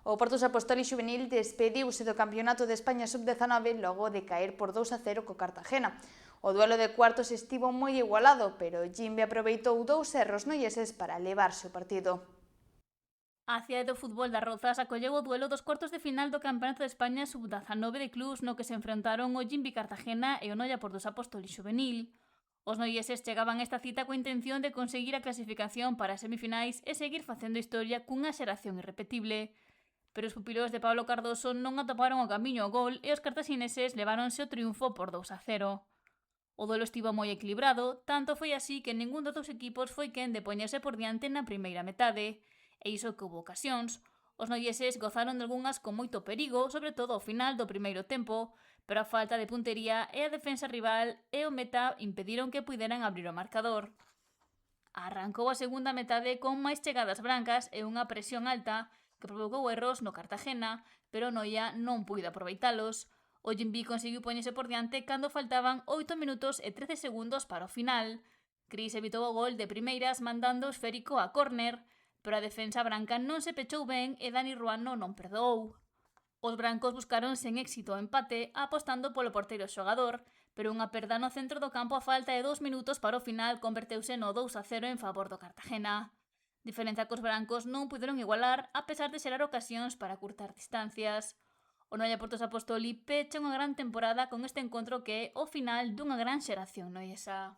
O Portos Apóstol Xuvenil despediuse do Campeonato de España Sub-19 logo de caer por 2-0 co Cartagena. O duelo de cuartos estivo moi igualado, pero Jimbe aproveitou dous erros noieses para levarse o partido. A Cidade do Fútbol das Rozas acolleu o duelo dos cuartos de final do Campeonato de España Sub-19 de clubs no que se enfrontaron o Jimbi Cartagena e o Noia Portos Apóstol Xuvenil. Os noieses chegaban a esta cita coa intención de conseguir a clasificación para as semifinais e seguir facendo historia cunha xeración irrepetible. Pero os pupilos de Pablo Cardoso non atoparon o camiño ao gol e os cartaxineses leváronse o triunfo por 2-0. O duelo estivo moi equilibrado, tanto foi así que ningún dos dous equipos foi quen de poñerse por diante na primeira metade, e iso que houve ocasións. Os noieses gozaron de algunhas con moito perigo, sobre todo ao final do primeiro tempo, pero a falta de puntería e a defensa rival e o meta impediron que puideran abrir o marcador. Arrancou a segunda metade con máis chegadas brancas e unha presión alta que provocou erros no Cartagena, pero o Noia non puido aproveitalos. O Jimbi conseguiu poñerse por diante cando faltaban 8 minutos e 13 segundos para o final. Cris evitou o gol de primeiras mandando o esférico a córner, pero a defensa branca non se pechou ben e Dani Ruano non perdoou. Os brancos buscaron sen éxito o empate apostando polo porteiro xogador, pero unha perda no centro do campo a falta de 2 minutos para o final converteuse no 2-0 en favor do Cartagena. Diferenza que os brancos non puderon igualar a pesar de xerar ocasións para curtar distancias. O Noia Portos Apóstoli pecha unha gran temporada con este encontro que é o final dunha gran xeración noiesa.